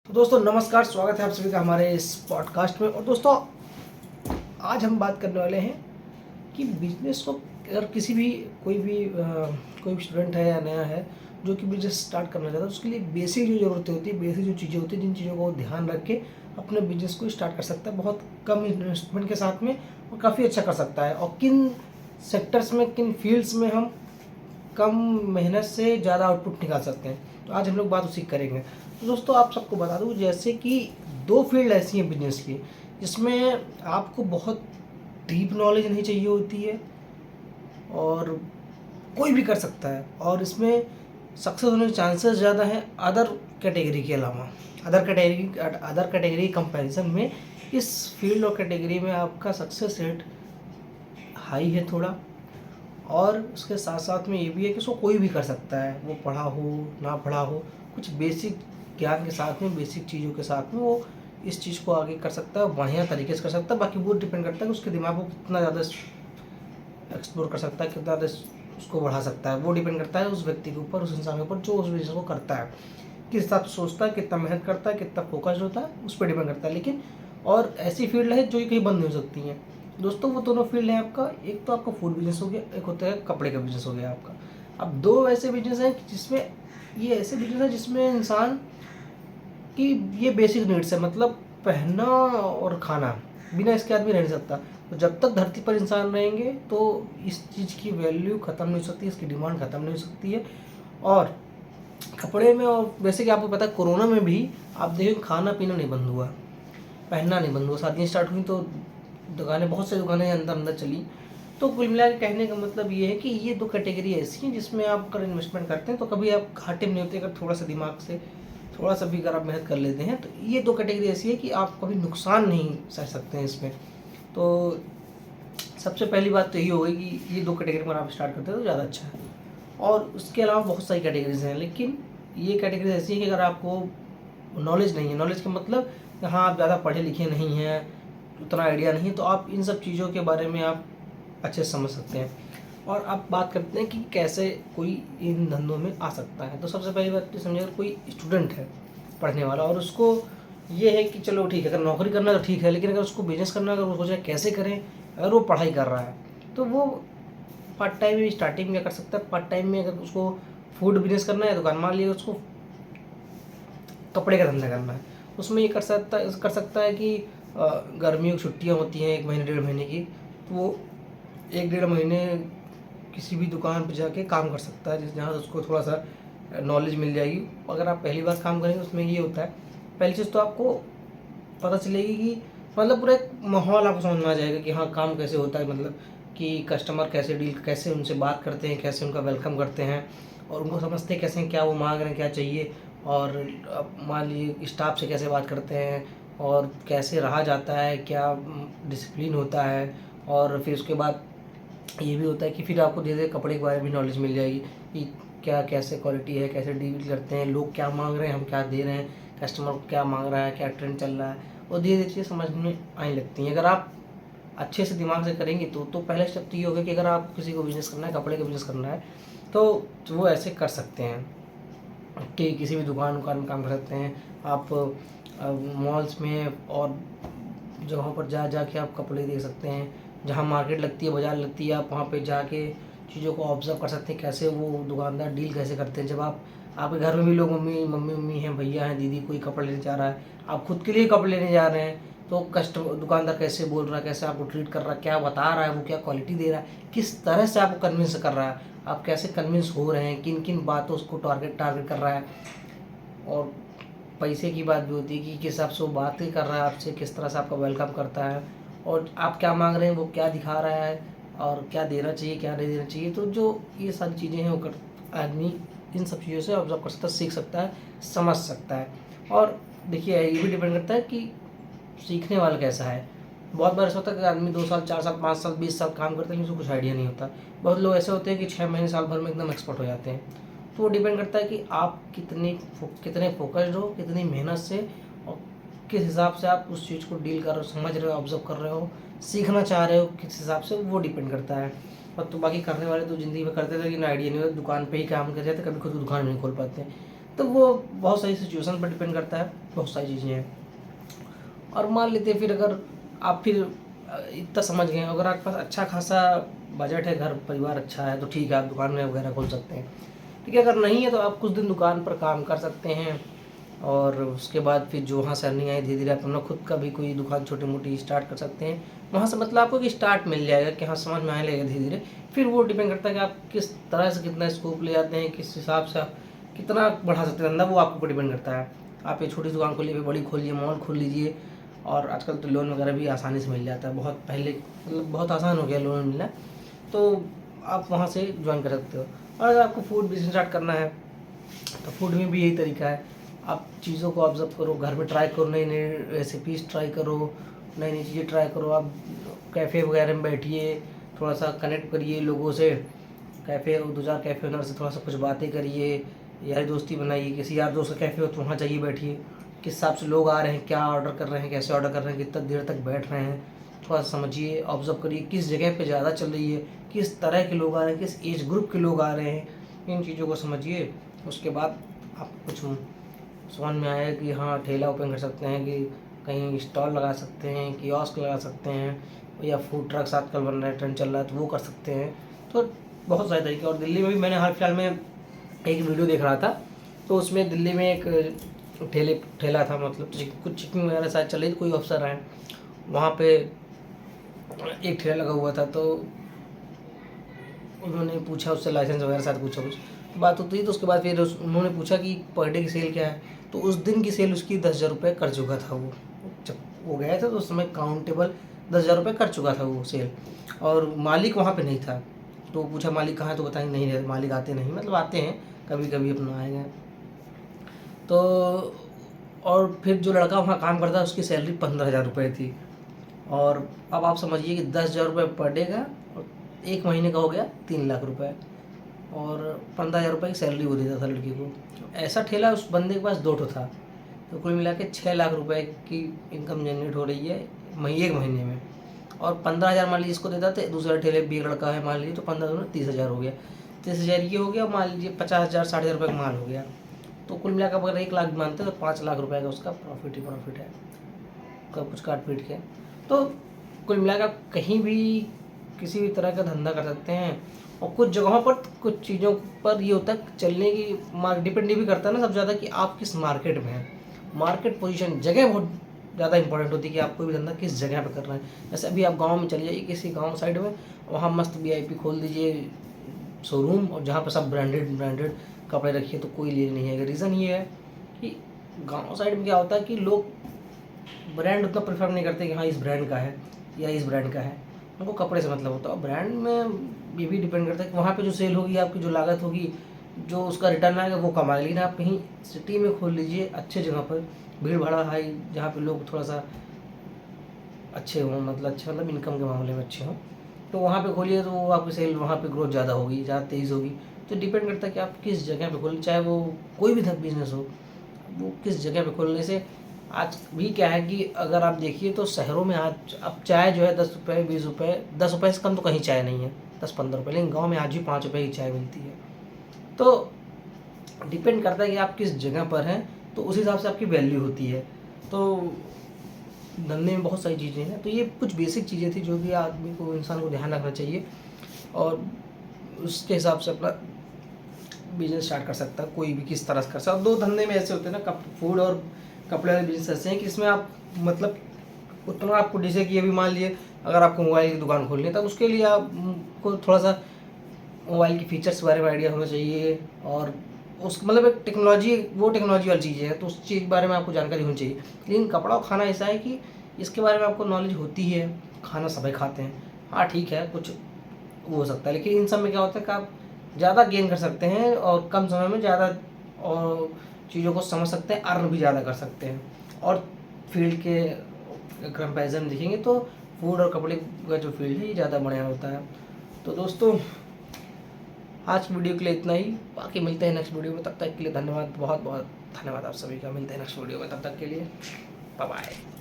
तो दोस्तों नमस्कार, स्वागत है आप सभी का हमारे इस पॉडकास्ट में। और दोस्तों आज हम बात करने वाले हैं कि बिजनेस को अगर कोई भी स्टूडेंट है या नया है जो कि बिजनेस स्टार्ट करना चाहता है, उसके लिए बेसिक जो ज़रूरतें होती है, बेसिक जो चीज़ें होती हैं, जिन चीज़ों को वो ध्यान रख के अपने बिजनेस को स्टार्ट कर सकता है बहुत कम इन्वेस्टमेंट के साथ में, और काफ़ी अच्छा कर सकता है। और किन सेक्टर्स में, किन फील्ड्स में हम कम मेहनत से ज़्यादा आउटपुट निकाल सकते हैं, तो आज हम लोग बात उसी करेंगे। तो दोस्तों आप सबको बता दूं, जैसे कि दो फील्ड ऐसी हैं बिजनेस की जिसमें आपको बहुत डीप नॉलेज नहीं चाहिए होती है और कोई भी कर सकता है, और इसमें सक्सेस होने के चांसेस ज़्यादा हैं अदर कैटेगरी के अलावा। अदर कैटेगरी कंपैरिजन में इस फील्ड और कैटेगरी में आपका सक्सेस रेट हाई है थोड़ा। और उसके साथ साथ में ये भी है कि उसको कोई भी कर सकता है, वो पढ़ा हो ना पढ़ा हो, कुछ बेसिक ज्ञान के साथ में, बेसिक चीज़ों के साथ में वो इस चीज़ को आगे कर सकता है, बढ़िया तरीके से कर सकता है। बाकी वो डिपेंड करता है कि उसके दिमाग को कितना ज़्यादा एक्सप्लोर कर सकता है, कितना ज़्यादा उसको बढ़ा सकता है। वो डिपेंड करता है उस व्यक्ति के ऊपर, उस इंसान के ऊपर जो उस बिजनेस को करता है, किस हिसाब से सोचता है, कितना मेहनत करता है, कितना फोकस्ड होता है, उस पर डिपेंड करता है। लेकिन और ऐसी फील्ड है जो कहीं बंद नहीं हो सकती हैं दोस्तों। वो दोनों फील्ड हैं आपका, एक तो आपका फूड बिजनेस हो गया, एक होता है कपड़े का बिजनेस हो गया आपका। अब दो ऐसे बिजनेस हैं जिसमें ये ऐसे बिजनेस है जिसमें इंसान की ये बेसिक नीड्स है, मतलब पहनना और खाना, बिना इसके आदमी रह नहीं सकता। तो जब तक धरती पर इंसान रहेंगे तो इस चीज़ की वैल्यू ख़त्म नहीं हो सकती, इसकी डिमांड ख़त्म नहीं हो सकती है। और कपड़े में, और वैसे कि आपको पता है कोरोना में भी आप देखिए खाना पीना नहीं बंद हुआ, पहनना नहीं बंद हुआ। शादियाँ स्टार्ट हुई तो दुकानें, बहुत सारी दुकानें अंदर अंदर चली। तो कुल मिला के कहने का मतलब ये है कि ये दो कैटेगरी ऐसी हैं जिसमें आप अगर इन्वेस्टमेंट करते हैं तो कभी आप घाटे में नहीं होते, अगर थोड़ा सा दिमाग से थोड़ा सा भी अगर आप मेहनत कर लेते हैं। तो ये दो कैटेगरी ऐसी है कि आप कभी नुकसान नहीं सह सकते हैं इसमें। तो सबसे पहली बात तो यही होगी कि ये दो कैटेगरी में आप स्टार्ट करते हैं तो ज़्यादा अच्छा है। और उसके अलावा बहुत सारी कैटेगरीज हैं, लेकिन ये कैटेगरी ऐसी है कि अगर आपको नॉलेज नहीं है, नॉलेज का मतलब हाँ आप ज़्यादा पढ़े लिखे नहीं हैं, उतना आइडिया नहीं है, तो आप इन सब चीज़ों के बारे में आप अच्छे से समझ सकते हैं। और आप बात करते हैं कि कैसे कोई इन धंधों में आ सकता है। तो सबसे पहली बात तो समझिए, अगर कोई स्टूडेंट है पढ़ने वाला और उसको ये है कि चलो ठीक है, अगर नौकरी करना तो ठीक है, लेकिन अगर उसको बिजनेस करना, अगर वो सोचे कैसे करें, अगर वो पढ़ाई कर रहा है तो वो पार्ट टाइम में स्टार्टिंग में कर सकता है। पार्ट टाइम में अगर उसको फूड बिजनेस करना है, दुकान मान लिया, उसको कपड़े का धंधा करना है, उसमें ये कर सकता है कि गर्मियों की छुट्टियाँ होती हैं 1 महीने 1.5 महीने की, तो वो 1 1.5 महीने किसी भी दुकान पर जाके काम कर सकता है, जिस जहाँ उसको थोड़ा सा नॉलेज मिल जाएगी। अगर आप पहली बार काम करेंगे उसमें ये होता है, पहली चीज़ तो आपको पता चलेगी कि मतलब पूरा एक माहौल आपको समझ में आ जाएगा कि हाँ काम कैसे होता है, मतलब कि कस्टमर कैसे डील, कैसे उनसे बात करते हैं, कैसे उनका वेलकम करते हैं, और उनको समझते कैसे हैं, क्या वो मांग रहे हैं, क्या चाहिए। और मान लीजिए स्टाफ से कैसे बात करते हैं और कैसे रहा जाता है, क्या डिसिप्लिन होता है। और फिर उसके बाद ये भी होता है कि फिर आपको धीरे धीरे कपड़े के बारे में नॉलेज मिल जाएगी कि क्या कैसे क्वालिटी है, कैसे डील करते हैं, लोग क्या मांग रहे हैं, हम क्या दे रहे हैं, कस्टमर को क्या मांग रहा है, क्या ट्रेंड चल रहा है, और धीरे धीरे चीज़ें समझ में आने लगती हैं। अगर आप अच्छे से दिमाग से करेंगे तो पहला स्टेप तो ये होगा कि अगर आप किसी को बिज़नेस करना है, कपड़े का बिज़नेस करना है, तो वो ऐसे कर सकते हैं कि किसी भी दुकान में काम कर सकते हैं आप। मॉल्स में और जगहों पर जा के आप कपड़े देख सकते हैं, जहाँ मार्केट लगती है, बाज़ार लगती है, आप वहाँ पे जाके चीज़ों को ऑब्ज़र्व कर सकते हैं, कैसे वो दुकानदार डील कैसे करते हैं। जब आपके घर में भी लोग मम्मी हैं, भैया हैं, दीदी, कोई कपड़े लेने जा रहा है, आप खुद के लिए कपड़े लेने जा रहे हैं, तो कस्टमर दुकानदार कैसे बोल रहा है, कैसे आपको ट्रीट कर रहा है, क्या बता रहा है, वो क्या क्वालिटी दे रहा है, किस तरह से आपको कन्विंस कर रहा है, आप कैसे कन्विंस हो रहे हैं, किन किन बातों उसको टारगेट कर रहा है। और पैसे की बात भी होती है कि किस हिसाब से वो बातें कर रहा है आपसे, किस तरह से आपका वेलकम करता है, और आप क्या मांग रहे हैं, वो क्या दिखा रहा है, और क्या देना चाहिए, क्या नहीं देना चाहिए। तो जो ये सारी चीज़ें हैं वो कर आदमी इन सब चीज़ों से ऑब्जर्व कर सकता है, सीख सकता है, समझ सकता है। और देखिए ये भी डिपेंड करता है कि सीखने वाला कैसा है। बहुत बार ऐसा होता है कि आदमी 2 साल 4 साल 5 साल 20 साल काम करते हैं, लेकिन उसको कुछ आइडिया नहीं होता। बहुत लोग ऐसे होते हैं कि 6 महीने साल भर में एकदम एक्सपर्ट हो जाते हैं। तो वो डिपेंड करता है कि आप कितने फोकस्ड हो, कितनी मेहनत से, और किस हिसाब से आप उस चीज़ को डील कर रहे हो, समझ रहे हो, ऑब्जर्व कर रहे हो, सीखना चाह रहे हो, किस हिसाब से, वो डिपेंड करता है। और तो बाकी करने वाले तो ज़िंदगी में करते थे, लेकिन आइडिया नहीं होता, दुकान पे ही काम कर जाते, कभी खुद की दुकान नहीं खोल पाते हैं। तो वो बहुत सारी सिचुएशन पर डिपेंड करता है, बहुत सारी चीज़ें हैं। और मान लेते हैं फिर अगर आप फिर इतना समझ गए, अगर आपके पास अच्छा खासा बजट है, घर परिवार अच्छा है, तो ठीक है, आप दुकान में वगैरह खोल सकते हैं। ठीक है, अगर नहीं है तो आप कुछ दिन दुकान पर काम कर सकते हैं, और उसके बाद फिर जो वहाँ से अर्निंग आई धीरे धीरे आप अपना खुद का भी कोई दुकान छोटी मोटी स्टार्ट कर सकते हैं। वहाँ से मतलब आपको कि स्टार्ट मिल जाएगा कि हाँ समझ में आने लगेगा धीरे धीरे। फिर वो डिपेंड करता है कि आप किस तरह से कितना स्कोप ले आते हैं, किस हिसाब से आप कितना बढ़ा सकते हैं धंधा, वो आपके ऊपर डिपेंड करता है। आप एक छोटी दुकान खोलिए, फिर बड़ी खोलिए, मॉल खोल लीजिए, और आजकल तो लोन वगैरह भी आसानी से मिल जाता है। बहुत पहले मतलब बहुत आसान हो गया लोन मिलना, तो आप वहाँ से ज्वाइन कर सकते हो। और अगर आपको फूड बिजनेस स्टार्ट करना है तो फूड में भी यही तरीका है, आप चीज़ों को ऑब्जर्व करो, घर में ट्राई करो, नई नई रेसिपीज़ ट्राई करो, नई नई चीज़ें ट्राई करो। आप कैफ़े वगैरह में बैठिए, थोड़ा सा कनेक्ट करिए लोगों से, कैफ़े 2-4 कैफ़े ओनर से थोड़ा सा कुछ बातें करिए, यारी दोस्ती बनाइए। किसी यार दोस्त का कैफ़े हो तो वहाँ जाइए बैठिए, किस हिसाब से लोग आ रहे हैं, क्या ऑर्डर कर रहे हैं, कैसे ऑर्डर कर रहे हैं, कितना देर तक बैठ रहे हैं, थोड़ा सा समझिए, ऑब्जर्व करिए किस जगह पे ज़्यादा चल रही है, किस तरह के लोग आ रहे हैं, किस एज ग्रुप के लोग आ रहे हैं, इन चीज़ों को समझिए। उसके बाद आप कुछ समझ में आया कि हाँ ठेला ओपन कर सकते हैं, कि कहीं स्टॉल लगा सकते हैं, कियोस्क लगा सकते हैं, या फूड ट्रक्स आजकल बन रहा है, ट्रेंड चल रहा है, तो वो कर सकते हैं। तो बहुत सारे तरीके। और दिल्ली में भी मैंने हाल फिलहाल में एक वीडियो देख रहा था, तो उसमें दिल्ली में एक ठेला था, मतलब कुछ चिकन वगैरह शायद चल रही थी, कोई अफसर आए वहाँ पे एक ठेला लगा हुआ था, तो उन्होंने पूछा उससे लाइसेंस वगैरह साथ पूछा, कुछ बात होती है। तो उसके बाद फिर उन्होंने पूछा कि पर डे की सेल क्या है, तो उस दिन की सेल उसकी 10,000 रुपये कर चुका था। वो जब वो गया था तो उस समय काउंटेबल 10,000 रुपये कर चुका था वो सेल, और मालिक वहाँ पे नहीं था। तो पूछा मालिक कहाँ है, तो बताएंगे नहीं रहे, मालिक आते नहीं, मतलब आते हैं कभी कभी अपना आएंगे। तो और फिर जो लड़का वहाँ काम करता है उसकी सैलरी 15,000 रुपये थी। और अब आप समझिए कि 10,000 रुपये पर डे का, और एक महीने का हो गया 3 लाख रुपये, और 15,000 रुपये की सैलरी वो देता था लड़की को। ऐसा ठेला उस बंदे के पास 2 ठो था, तो कुल मिला के 6 लाख रुपए की इनकम जनरेट हो रही है एक महीने में। और 15,000 मान लीजिए इसको देता था, दूसरा ठेले भी एक लड़का है मान लीजिए, तो 15 में 30,000 हो गया, 30,000 ये हो गया, मान लीजिए 50,000 60,000 रुपये का माल हो गया। तो कुल मिलाकर अगर 1 लाख मानते हैं तो 5 लाख रुपए का उसका प्रॉफिट ही प्रॉफिट है, सब कुछ काट पीट के। तो कुल मिलाकर कहीं भी किसी भी तरह का धंधा कर सकते हैं। और कुछ जगहों पर कुछ चीज़ों पर ये होता है चलने की डिपेंड भी करता है ना सबसे ज़्यादा, कि आप किस मार्केट में हैं। मार्केट पोजीशन, जगह बहुत ज़्यादा इंपॉर्टेंट होती है कि आप कोई भी धंधा किस जगह पे कर रहे हैं। जैसे अभी आप गांव में चले जाइए, किसी गांव साइड में, वहाँ मस्त VIP खोल दीजिए शोरूम, और जहाँ पर सब ब्रांडेड ब्रांडेड कपड़े रखिए, तो कोई ले नहीं आएगा। रीज़न ये है कि गांव साइड में क्या होता है कि लोग ब्रांड उतना प्रेफर नहीं करते कि हाँ इस ब्रांड का है या इस ब्रांड का है, उनको कपड़े से मतलब होता है। और ब्रांड में ये भी डिपेंड करता है कि वहाँ पे जो सेल होगी, आपकी जो लागत होगी, जो उसका रिटर्न आएगा वो कमा लेगी। आप कहीं सिटी में खोल लीजिए अच्छे जगह पर, भीड़ भाड़ा हाई, जहाँ पे लोग थोड़ा सा अच्छे हों, मतलब इनकम के मामले में अच्छे हों, तो वहाँ पे खोलिए, तो वो आपकी सेल वहाँ पे ग्रोथ ज़्यादा होगी, ज़्यादा तेज़ होगी। तो डिपेंड करता है कि आप किस जगह पे खोलें, चाहे वो कोई भी बिजनेस हो, वो किस जगह पे खोलने से। आज भी क्या है कि अगर आप देखिए तो शहरों में आज अब चाय जो है 10 रुपये 20 रुपये, 10 रुपये से कम तो कहीं चाय नहीं है, 10-15 रुपये, लेकिन गाँव में आज भी 5 रुपये की चाय मिलती है। तो डिपेंड करता है कि आप किस जगह पर हैं, तो उस हिसाब से आपकी वैल्यू होती है। तो धंधे में बहुत सारी चीज़ें हैं, तो ये कुछ बेसिक चीज़ें थी जो कि आदमी को, इंसान को ध्यान रखना चाहिए, और उसके हिसाब से अपना बिजनेस स्टार्ट कर सकता है, कोई भी किस तरह से कर सकता है। 2 धंधे में ऐसे होते हैं ना, फूड और कपड़े वाले बिजनेस ऐसे हैं कि इसमें आप मतलब उतना आपको, जैसे कि अभी मान लीजिए अगर आपको मोबाइल की दुकान खोलनी है, तब उसके लिए आपको थोड़ा सा मोबाइल के फीचर्स के बारे में आइडिया होना चाहिए, और उस मतलब एक टेक्नोलॉजी, वो टेक्नोलॉजी वाली चीज़ है, तो उस चीज़ के बारे में आपको जानकारी होनी चाहिए। लेकिन कपड़ा और खाना ऐसा है कि इसके बारे में आपको नॉलेज होती है, खाना सभी खाते हैं, हाँ ठीक है कुछ वो हो सकता है, लेकिन इन सब में क्या होता है कि आप ज़्यादा गेन कर सकते हैं, और कम समय में ज़्यादा और चीज़ों को समझ सकते हैं, अर्न भी ज़्यादा कर सकते हैं। और फील्ड के कंपेरिजन देखेंगे तो फूड और कपड़े का जो फील्ड है ये ज़्यादा बढ़िया होता है। तो दोस्तों आज की वीडियो के लिए इतना ही, बाकी मिलते हैं नेक्स्ट वीडियो में। तब तक के लिए धन्यवाद, बहुत बहुत धन्यवाद आप सभी का। मिलते हैं नेक्स्ट वीडियो में, तब तक के लिए बाय बाय।